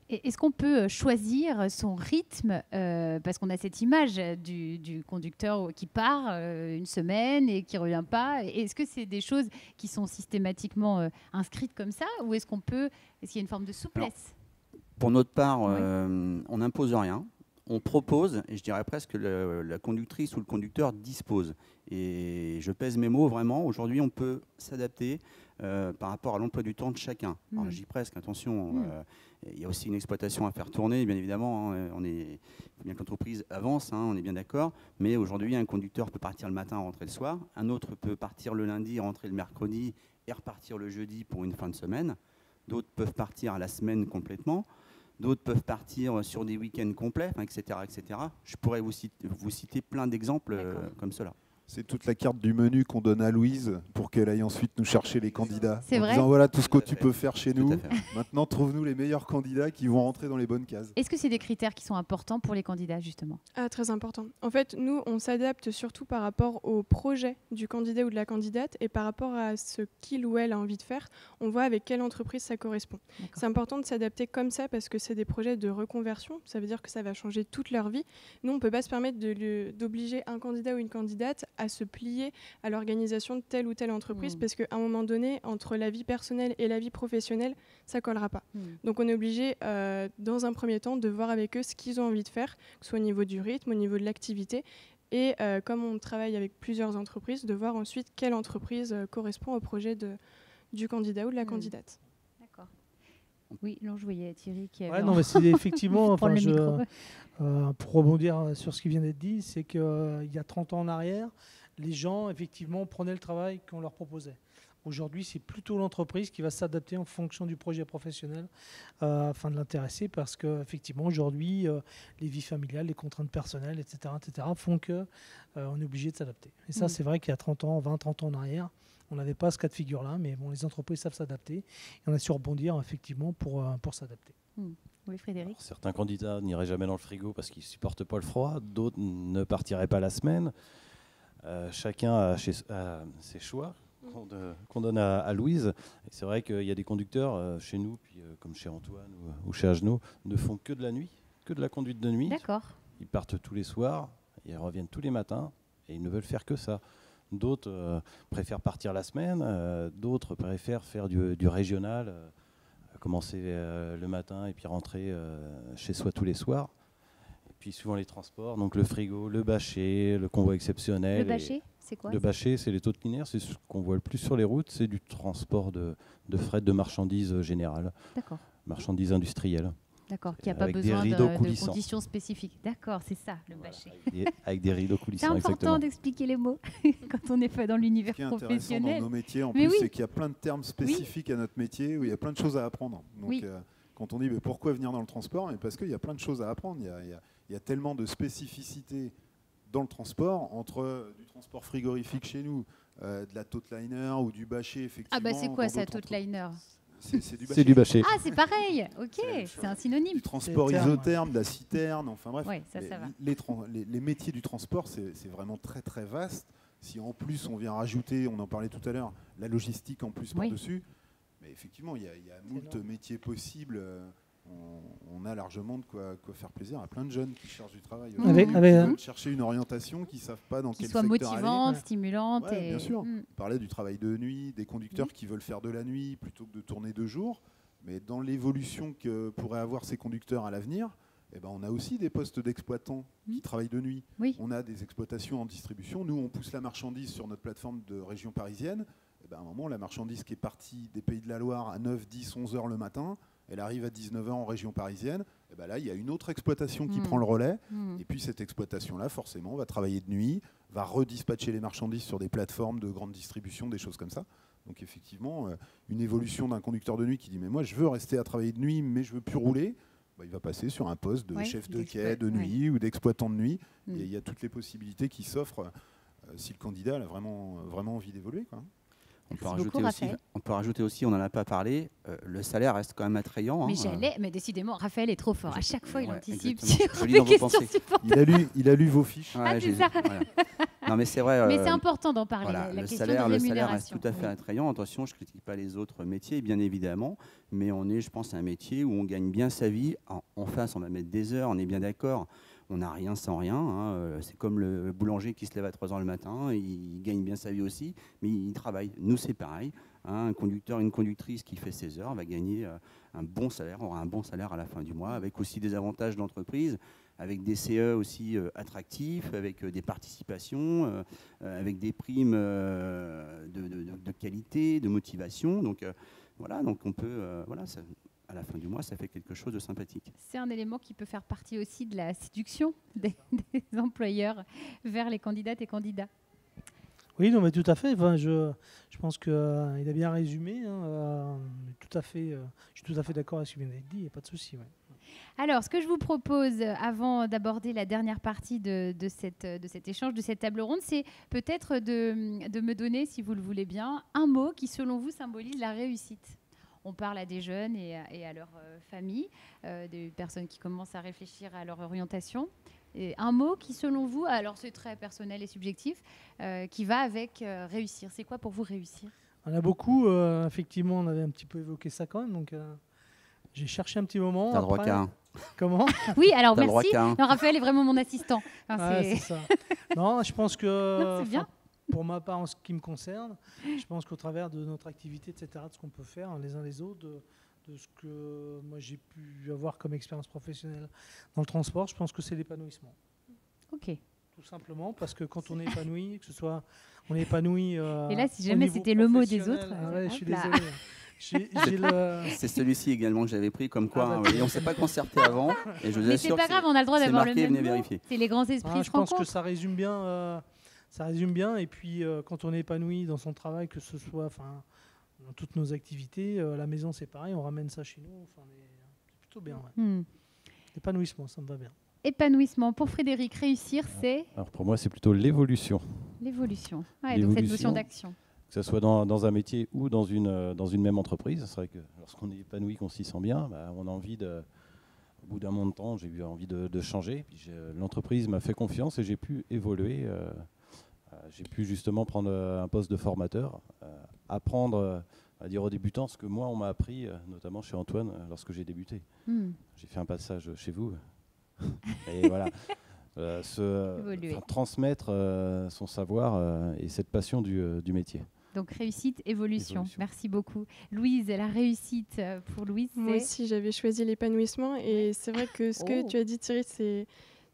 Est-ce qu'on peut choisir son rythme parce qu'on a cette image du conducteur qui part une semaine et qui ne revient pas. Est-ce que c'est des choses qui sont systématiquement inscrites comme ça ou est-ce qu'il y a une forme de souplesse? Alors, pour notre part, on n'impose rien. On propose, et je dirais presque que la conductrice ou le conducteur dispose. Et je pèse mes mots vraiment. Aujourd'hui, on peut s'adapter par rapport à l'emploi du temps de chacun. Alors, je dis presque, attention, il y a aussi une exploitation à faire tourner, bien évidemment. Hein, il faut bien que l'entreprise avance, hein, on est bien d'accord. Mais aujourd'hui, un conducteur peut partir le matin, rentrer le soir. Un autre peut partir le lundi, rentrer le mercredi et repartir le jeudi pour une fin de semaine. D'autres peuvent partir à la semaine complètement. D'autres peuvent partir sur des week-ends complets, etc., etc. Je pourrais vous citer plein d'exemples comme cela. C'est toute la carte du menu qu'on donne à Louise pour qu'elle aille ensuite nous chercher les candidats. C'est vrai. En disant voilà tout ce que tu peux faire chez nous. Maintenant, trouve-nous les meilleurs candidats qui vont rentrer dans les bonnes cases. Est-ce que c'est des critères qui sont importants pour les candidats, justement? Très important. En fait, nous, on s'adapte surtout par rapport au projet du candidat ou de la candidate et par rapport à ce qu'il ou elle a envie de faire. On voit avec quelle entreprise ça correspond. C'est important de s'adapter comme ça parce que c'est des projets de reconversion. Ça veut dire que ça va changer toute leur vie. Nous, on ne peut pas se permettre d'obliger un candidat ou une candidate à se plier à l'organisation de telle ou telle entreprise parce qu'à un moment donné, entre la vie personnelle et la vie professionnelle, ça ne collera pas. Donc on est obligé, dans un premier temps, de voir avec eux ce qu'ils ont envie de faire, que ce soit au niveau du rythme, au niveau de l'activité. Et comme on travaille avec plusieurs entreprises, de voir ensuite quelle entreprise correspond au projet du candidat ou de la candidate. D'accord. Oui, non, je voyais Thierry qui avait... Ouais, non, mais c'est effectivement... Prendre le micro. Pour rebondir sur ce qui vient d'être dit, c'est qu'il y a 30 ans en arrière, les gens, effectivement, prenaient le travail qu'on leur proposait. Aujourd'hui, c'est plutôt l'entreprise qui va s'adapter en fonction du projet professionnel afin de l'intéresser parce qu'effectivement, aujourd'hui, les vies familiales, les contraintes personnelles, etc. font qu'on est obligé de s'adapter. Et ça, c'est vrai qu'il y a 30 ans, 20, 30 ans en arrière, on n'avait pas ce cas de figure-là, mais bon, les entreprises savent s'adapter et on a su rebondir effectivement pour s'adapter. Oui, Frédéric. Alors, certains candidats n'iraient jamais dans le frigo parce qu'ils ne supportent pas le froid, d'autres ne partiraient pas la semaine. Chacun a ses choix qu'on donne à Louise. Et c'est vrai qu'il y a des conducteurs chez nous, puis, comme chez Antoine ou chez Agenot, ne font que de la nuit, que de la conduite de nuit. D'accord. Ils partent tous les soirs, ils reviennent tous les matins et ils ne veulent faire que ça. D'autres préfèrent partir la semaine, d'autres préfèrent faire du régional, commencer le matin et puis rentrer chez soi tous les soirs. Et puis souvent les transports, donc le frigo, le bâché, le convoi exceptionnel. Le bâché, c'est quoi? Le bâché, c'est les taux-de-linéaires, c'est ce qu'on voit le plus sur les routes, c'est du transport de fret de marchandises générales, marchandises industrielles. D'accord, qui n'a pas besoin de conditions spécifiques. D'accord, c'est ça, le bâché. Avec des rideaux coulissants, c'est important exactement. D'expliquer les mots quand on n'est pas dans l'univers professionnel. Ce qui est intéressant dans nos métiers, en plus, c'est qu'il y a plein de termes spécifiques à notre métier, où il y a plein de choses à apprendre. Donc, quand on dit pourquoi venir dans le transport, parce qu'il y a plein de choses à apprendre. Il y a tellement de spécificités dans le transport, entre du transport frigorifique chez nous, de la tote-liner ou du bâché, effectivement. Ah bah c'est quoi ça, tote-liner? C'est du bâché. Ah, c'est pareil. Ok, c'est un synonyme. Du transport isotherme, de la citerne, enfin bref. Ouais, ça va. Les métiers du transport, c'est vraiment très très vaste. Si en plus on vient rajouter, on en parlait tout à l'heure, la logistique en plus par-dessus, mais effectivement, il y a moult métiers possibles. On a largement de quoi faire plaisir à plein de jeunes qui cherchent du travail. Qui veulent chercher une orientation, qui ne savent pas dans quel secteur aller. Qui soit motivante, stimulante. Ouais, bien sûr. On parlait du travail de nuit, des conducteurs qui veulent faire de la nuit plutôt que de tourner de jour. Mais dans l'évolution que pourraient avoir ces conducteurs à l'avenir, on a aussi des postes d'exploitants qui travaillent de nuit. Oui. On a des exploitations en distribution. Nous, on pousse la marchandise sur notre plateforme de région parisienne. À un moment, la marchandise qui est partie des Pays de la Loire à 9, 10, 11 heures le matin, elle arrive à 19h en région parisienne. Là, il y a une autre exploitation qui prend le relais. Et puis cette exploitation-là, forcément, va travailler de nuit, va redispatcher les marchandises sur des plateformes de grande distribution, des choses comme ça. Donc effectivement, une évolution d'un conducteur de nuit qui dit « mais moi, je veux rester à travailler de nuit, mais je ne veux plus rouler », il va passer sur un poste de chef de quai de nuit ou d'exploitant de nuit. Et il y a toutes les possibilités qui s'offrent si le candidat a vraiment envie d'évoluer, quoi. On peut rajouter aussi, on n'en a pas parlé, le salaire reste quand même attrayant. Mais décidément, Raphaël est trop fort. À chaque fois, il anticipe exactement. sur les questions supporters. Il a lu vos fiches. Ah, c'est ça. Voilà. Non, mais c'est vrai. Mais c'est important d'en parler. Voilà, la le question salaire, de le salaire rémunération. reste tout à fait attrayant. Attention, je ne critique pas les autres métiers, bien évidemment, mais on est, je pense, un métier où on gagne bien sa vie. En face, on va mettre des heures, on est bien d'accord. On n'a rien sans rien. C'est comme le boulanger qui se lève à 3 h le matin, il gagne bien sa vie aussi, mais il travaille. Nous, c'est pareil. Un conducteur, une conductrice qui fait 16 heures va gagner un bon salaire, aura un bon salaire à la fin du mois, avec aussi des avantages d'entreprise, avec des CE aussi attractifs, avec des participations, avec des primes de qualité, de motivation. Donc donc on peut, à la fin du mois, ça fait quelque chose de sympathique. C'est un élément qui peut faire partie aussi de la séduction des employeurs vers les candidates et candidats. Oui, non, mais tout à fait. Enfin, je pense qu'il a bien résumé. Je suis tout à fait d'accord avec ce qu'il vient d'être dit. Il n'y a pas de souci. Ouais. Alors, ce que je vous propose, avant d'aborder la dernière partie de cet échange, de cette table ronde, c'est peut-être de me donner, si vous le voulez bien, un mot qui, selon vous, symbolise la réussite. On parle à des jeunes et à leur famille, des personnes qui commencent à réfléchir à leur orientation. Et un mot qui, selon vous, alors c'est très personnel et subjectif, qui va avec réussir. C'est quoi pour vous réussir ? On a beaucoup, effectivement, on avait un petit peu évoqué ça quand même. Donc, j'ai cherché un petit moment. T'as le droit qu'à un. Comment ? Oui, alors T'as merci. Non, Raphaël est vraiment mon assistant. Enfin, c'est ça. Non, je pense que... Non, c'est bien. Pour ma part, en ce qui me concerne, je pense qu'au travers de notre activité, etc., de ce qu'on peut faire les uns les autres, de ce que moi j'ai pu avoir comme expérience professionnelle dans le transport, je pense que c'est l'épanouissement. Ok. Tout simplement parce que quand on est épanoui, que ce soit on est épanoui. Et là, si jamais c'était le mot des autres. Je suis désolé. C'est celui-ci également que j'avais pris comme quoi. On ne s'est pas concerté avant. Et je vous mais assure c'est pas grave, on a le droit d'avoir le même mot. Vérifier. C'est les grands esprits je pense que ça résume bien. Ça résume bien. Et puis, quand on est épanoui dans son travail, que ce soit dans toutes nos activités, la maison, c'est pareil. On ramène ça chez nous. C'est plutôt bien. Ouais. Épanouissement, ça me va bien. Épanouissement. Pour Frédéric, réussir, c'est ? Alors pour moi, c'est plutôt l'évolution. L'évolution. Ouais, donc cette notion d'action. Que ce soit dans un métier ou dans une même entreprise. C'est vrai que lorsqu'on est épanoui, qu'on s'y sent bien, on a envie au bout d'un moment de temps, j'ai eu envie de changer. Puis l'entreprise m'a fait confiance et j'ai pu évoluer. J'ai pu justement prendre un poste de formateur, apprendre à dire aux débutants ce que moi on m'a appris, notamment chez Antoine lorsque j'ai débuté. J'ai fait un passage chez vous. Et voilà, transmettre son savoir et cette passion du métier. Donc réussite, évolution. Merci beaucoup. Louise, la réussite pour Louise, c'est... Moi aussi, j'avais choisi l'épanouissement et c'est vrai que ce que tu as dit, Thierry,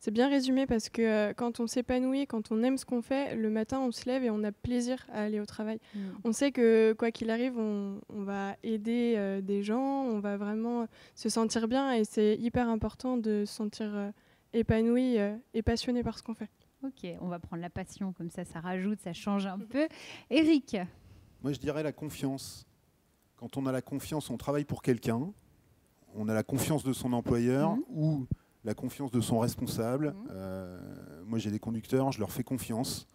c'est bien résumé parce que quand on s'épanouit, quand on aime ce qu'on fait, le matin, on se lève et on a plaisir à aller au travail. On sait que quoi qu'il arrive, on va aider des gens, on va vraiment se sentir bien et c'est hyper important de se sentir épanoui et passionné par ce qu'on fait. Ok, on va prendre la passion, comme ça rajoute, ça change un peu. Eric ? Moi, je dirais la confiance. Quand on a la confiance, on travaille pour quelqu'un, on a la confiance de son employeur ou la confiance de son responsable. Moi, j'ai des conducteurs, je leur fais confiance.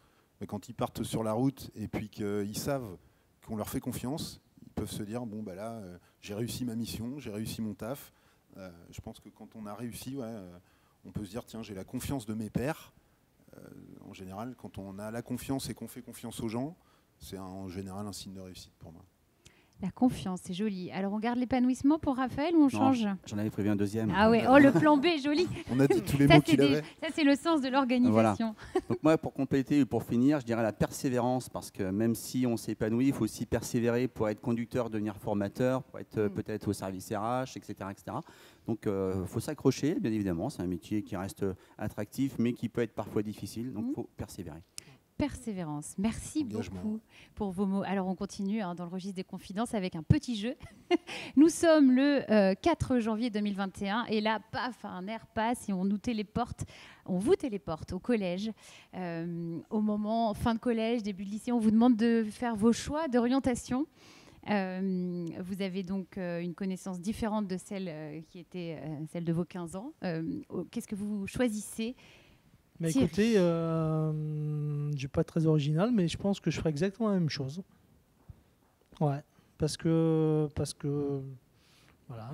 Mais quand ils partent sur la route et puis qu'ils savent qu'on leur fait confiance, ils peuvent se dire, bon, là, j'ai réussi ma mission, j'ai réussi mon taf. Je pense que quand on a réussi, on peut se dire, tiens, j'ai la confiance de mes pairs. En général, quand on a la confiance et qu'on fait confiance aux gens, c'est en général un signe de réussite pour moi. La confiance, c'est joli. Alors, on garde l'épanouissement pour Raphaël ou on change ? J'en avais prévu un deuxième. Ah ouais, le plan B, joli. On a dit tous les mots qu'il avait. Ça, c'est le sens de l'organisation. Voilà. Donc moi, pour compléter et pour finir, je dirais la persévérance, parce que même si on s'épanouit, il faut aussi persévérer pour être conducteur, devenir formateur, pour être peut-être au service RH, etc. etc. Donc, il faut s'accrocher, bien évidemment. C'est un métier qui reste attractif, mais qui peut être parfois difficile. Donc, il faut persévérer. Persévérance. Merci beaucoup pour vos mots. Alors, on continue dans le registre des confidences avec un petit jeu. Nous sommes le 4 janvier 2021 et là, paf, un air passe et on vous téléporte au collège. Au moment fin de collège, début de lycée, on vous demande de faire vos choix d'orientation. Vous avez donc une connaissance différente de celle qui était celle de vos 15 ans. Qu'est-ce que vous choisissez ? Écoutez, je ne suis pas très original, mais je pense que je ferai exactement la même chose. Ouais, parce que voilà,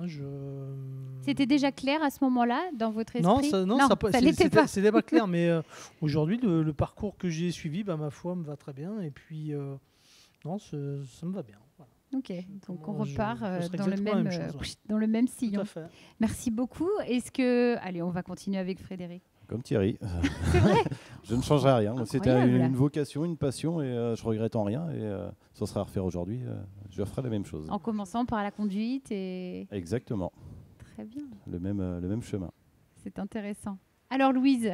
C'était déjà clair à ce moment-là dans votre esprit? ça l'était pas. C'était pas clair, mais aujourd'hui, le parcours que j'ai suivi, ma foi, me va très bien. Et puis, non, ça me va bien. Voilà. Ok, donc on Je repart ferais dans le exactement la même, même chose, dans le même Tout sillon. à fait. Merci beaucoup. Est-ce que... Allez, on va continuer avec Frédéric. Comme Thierry. C'est vrai? Je ne changerai rien. Moi, c'était Incroyable. une vocation, une passion, et je regrette en rien. Et ça sera à refaire aujourd'hui. Je ferai la même chose. En commençant par la conduite et... Exactement. Très bien, Le même chemin. c'est intéressant. Alors Louise,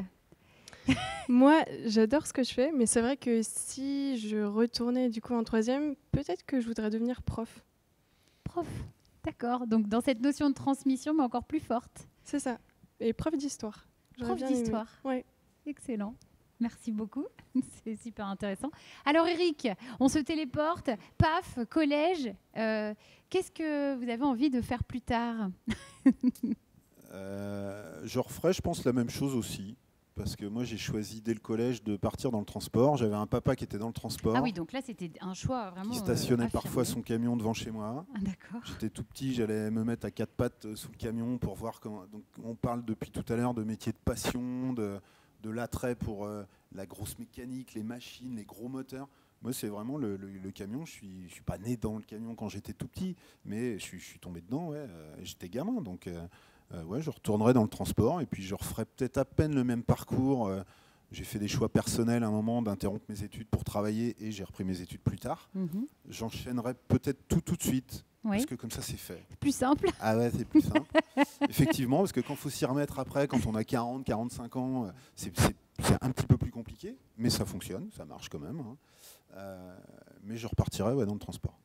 Moi, j'adore ce que je fais, mais c'est vrai que si je retournais du coup en 3e, peut-être que je voudrais devenir prof. prof. D'accord, donc dans cette notion de transmission, mais encore plus forte. C'est ça. Et prof d'histoire. J'aurais Prof bien aimé. d'histoire. Ouais. Excellent. Merci beaucoup. C'est super intéressant. Alors Eric, on se téléporte. Paf, collège. Qu'est-ce que vous avez envie de faire plus tard? Je referais, je pense, la même chose aussi. Parce que moi, j'ai choisi dès le collège de partir dans le transport. J'avais un papa qui était dans le transport, Ah oui, donc là c'était un choix vraiment qui stationnait affirmé. parfois son camion devant chez moi. Ah, d'accord. J'étais tout petit, j'allais me mettre à 4 pattes sous le camion pour voir comment. Donc, on parle depuis tout à l'heure de métier de passion, de l'attrait pour la grosse mécanique, les machines, les gros moteurs. Moi, c'est vraiment le camion. Je suis pas né dans le camion quand j'étais tout petit, mais je suis tombé dedans. Ouais, j'étais gamin, donc ouais, je retournerai dans le transport et puis je referai peut-être à peine le même parcours. J'ai fait des choix personnels à un moment d'interrompre mes études pour travailler et j'ai repris mes études plus tard. Mhm. J'enchaînerai peut-être tout de suite. Oui. Parce que comme ça, c'est fait. Plus simple. Ah ouais, c'est plus simple. Effectivement, parce que quand il faut s'y remettre après, quand on a 40, 45 ans, c'est un petit peu plus compliqué, mais ça fonctionne, ça marche quand même. Mais je repartirai dans le transport.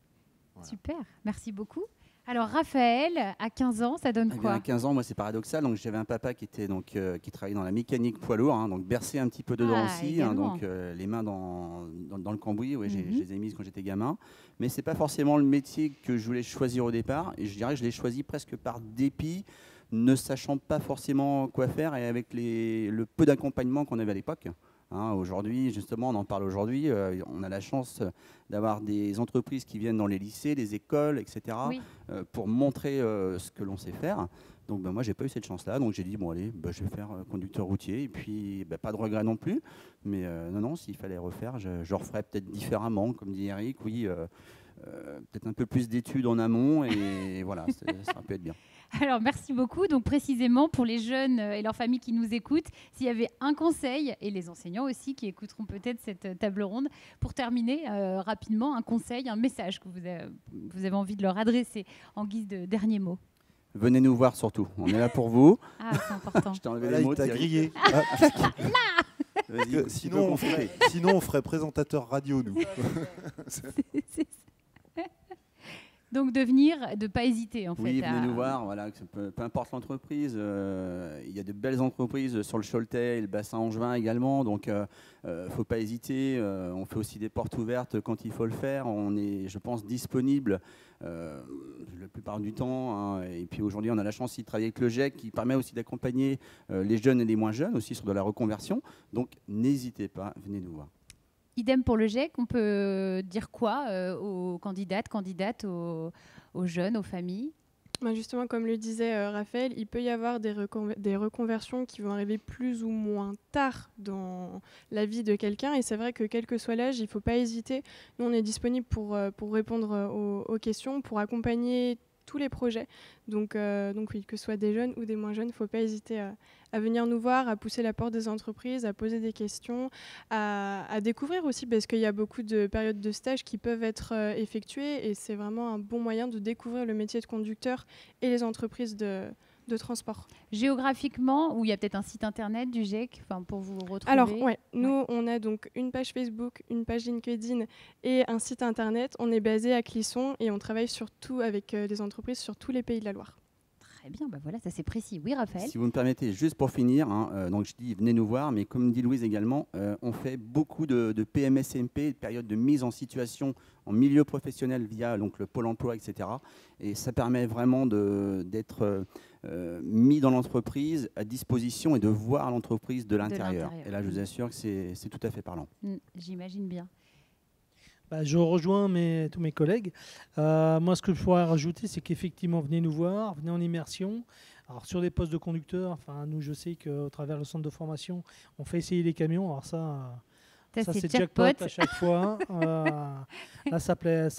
Voilà. Super, merci beaucoup. Alors Raphaël, à 15 ans, ça donne Eh bien, quoi? à 15 ans, moi, c'est paradoxal. Donc, j'avais un papa qui était qui travaillait dans la mécanique poids lourd, donc bercé un petit peu dedans Ah, aussi, également. donc les mains dans le cambouis. Ouais, je Mhm. les ai mises quand j'étais gamin, mais c'est pas forcément le métier que je voulais choisir au départ. Et je dirais que je l'ai choisi presque par dépit, ne sachant pas forcément quoi faire et avec le peu d'accompagnement qu'on avait à l'époque. Aujourd'hui, justement, on en parle aujourd'hui, on a la chance d'avoir des entreprises qui viennent dans les lycées, les écoles, etc., Oui. pour montrer ce que l'on sait faire. Donc moi, j'ai pas eu cette chance-là, donc j'ai dit, bon allez, je vais faire conducteur routier, et puis pas de regret non plus, mais non, s'il fallait refaire, je referais peut-être différemment, comme dit Eric, oui, peut-être un peu plus d'études en amont, et voilà, ça peut être bien. Alors, merci beaucoup. Donc, précisément, pour les jeunes et leurs familles qui nous écoutent, s'il y avait un conseil, et les enseignants aussi qui écouteront peut-être cette table ronde, pour terminer rapidement, un conseil, un message que vous avez envie de leur adresser en guise de dernier mot. Venez nous voir surtout, on est là pour vous. Ah, c'est important. Je t'ai enlevé Voilà, les il mots, t'a Thierry. grillé. Vas-y, Sinon, on ferait présentateur radio, nous. C'est- Donc, de venir, de ne pas hésiter, en Oui, fait. venez nous voir, voilà, peu importe l'entreprise. Il y a de belles entreprises sur le Choletais et le bassin angevin également, donc il ne faut pas hésiter. On fait aussi des portes ouvertes quand il faut le faire. On est, je pense, disponible la plupart du temps. Et puis aujourd'hui, on a la chance de travailler avec le GEC qui permet aussi d'accompagner les jeunes et les moins jeunes aussi sur de la reconversion. Donc n'hésitez pas, venez nous voir. Idem pour le GEC, on peut dire quoi aux candidates, aux jeunes, aux familles? Justement, comme le disait Raphaël, il peut y avoir des reconversions qui vont arriver plus ou moins tard dans la vie de quelqu'un. Et c'est vrai que quel que soit l'âge, il ne faut pas hésiter. Nous, on est disponible pour répondre aux questions, pour accompagner tous les projets. Donc oui, que ce soit des jeunes ou des moins jeunes, il ne faut pas hésiter à venir nous voir, à pousser la porte des entreprises, à poser des questions, à découvrir aussi, parce qu'il y a beaucoup de périodes de stage qui peuvent être effectuées et c'est vraiment un bon moyen de découvrir le métier de conducteur et les entreprises de transport. Géographiquement, où il y a peut-être un site internet du GEC pour vous retrouver? Alors, nous, on a donc une page Facebook, une page LinkedIn et un site internet. On est basé à Clisson et on travaille surtout avec des entreprises sur tous les pays de la Loire. Très bien, voilà, ça c'est précis. Oui, Raphaël? Si vous me permettez, juste pour finir, donc je dis venez nous voir, mais comme dit Louise également, on fait beaucoup de PMSMP, de périodes de mise en situation en milieu professionnel via donc, le Pôle emploi, etc. Et ça permet vraiment d'être mis dans l'entreprise, à disposition et de voir l'entreprise de l'intérieur. Et là, je vous assure que c'est tout à fait parlant. J'imagine bien. Je rejoins tous mes collègues. Moi, ce que je pourrais rajouter, c'est qu'effectivement, venez nous voir, venez en immersion. Alors, sur des postes de conducteurs, nous, je sais qu'au travers le centre de formation, on fait essayer les camions. Alors ça c'est jackpot à chaque fois. Là, ça plaît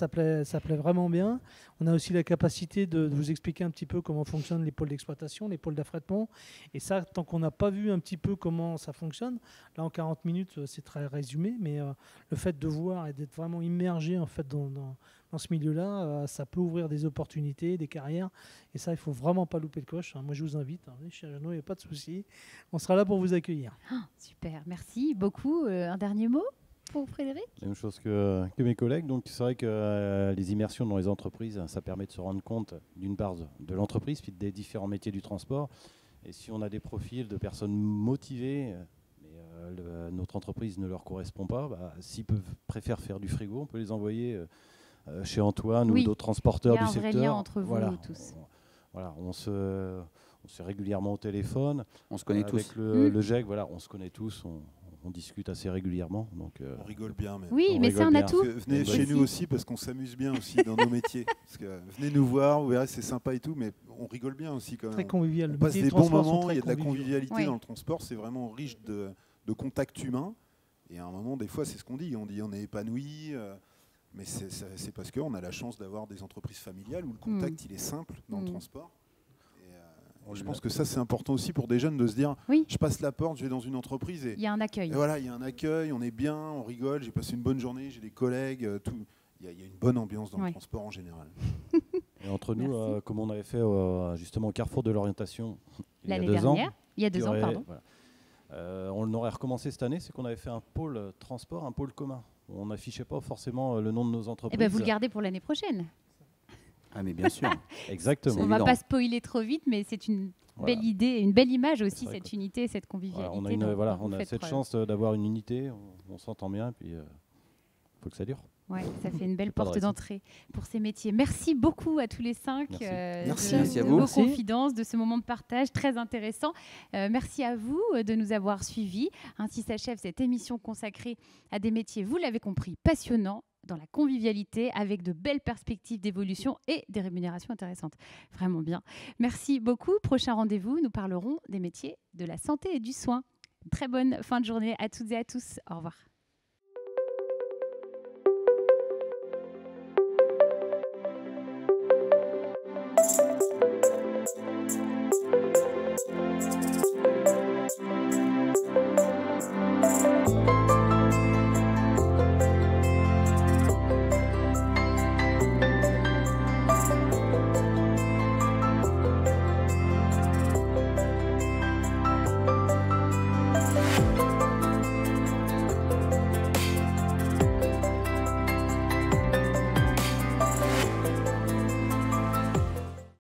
vraiment bien. On a aussi la capacité de vous expliquer un petit peu comment fonctionnent les pôles d'exploitation, les pôles d'affrètement. Et ça, tant qu'on n'a pas vu un petit peu comment ça fonctionne, là, en 40 minutes, c'est très résumé, mais le fait de voir et d'être vraiment immergé en fait, dans ce milieu-là, ça peut ouvrir des opportunités, des carrières. Et ça, il ne faut vraiment pas louper le coche. Moi, je vous invite. Chez Renault, il n'y a pas de souci. On sera là pour vous accueillir. Super, merci beaucoup. Un dernier mot pour Frédéric? Même chose que mes collègues. Donc, c'est vrai que les immersions dans les entreprises, ça permet de se rendre compte, d'une part, de l'entreprise, puis des différents métiers du transport. Et si on a des profils de personnes motivées, mais notre entreprise ne leur correspond pas, s'ils préfèrent faire du frigo, on peut les envoyer chez Antoine ou d'autres transporteurs du secteur. Il y a un vrai lien entre vous tous. On se régulièrement au téléphone. On se connaît tous. Avec le GEC, on se connaît tous. On discute assez régulièrement. Donc, on rigole bien même. Oui, mais c'est un atout. Venez chez nous aussi parce qu'on s'amuse bien aussi dans nos métiers. Parce que, venez nous voir, vous verrez, c'est sympa et tout, mais on rigole bien aussi quand même. Très convivial. On passe des bons moments, il y a de la convivialité dans le transport, c'est vraiment riche de contacts humains. Et à un moment, des fois, c'est ce qu'on dit. On dit on est épanoui. Mais c'est parce qu'on a la chance d'avoir des entreprises familiales où le contact il est simple dans le transport. Et je pense que ça c'est important aussi pour des jeunes de se dire je passe la porte, je vais dans une entreprise et il y a un accueil. Et voilà, il y a un accueil, on est bien, on rigole, j'ai passé une bonne journée, j'ai des collègues, tout. Il y a une bonne ambiance dans le transport en général. Et entre nous, comme on avait fait justement au Carrefour de l'orientation l'année dernière, il y a 2 ans, pardon. On aurait recommencé cette année, c'est qu'on avait fait un pôle transport, un pôle commun. On n'affichait pas forcément le nom de nos entreprises. Et vous le gardez pour l'année prochaine. Ah mais bien sûr. Exactement. On ne va pas spoiler trop vite, mais c'est une belle idée, une belle image aussi, cette unité, cette convivialité. On a cette chance d'avoir une unité, on s'entend bien, et puis il faut que ça dure. Oui, ça fait une belle porte d'entrée pour ces métiers. Merci beaucoup à tous les 5 merci à vous. De vos confidences, de ce moment de partage très intéressant. Merci à vous de nous avoir suivis. Ainsi s'achève cette émission consacrée à des métiers, vous l'avez compris, passionnants, dans la convivialité, avec de belles perspectives d'évolution et des rémunérations intéressantes. Vraiment bien. Merci beaucoup. Prochain rendez-vous, nous parlerons des métiers de la santé et du soin. Très bonne fin de journée à toutes et à tous. Au revoir.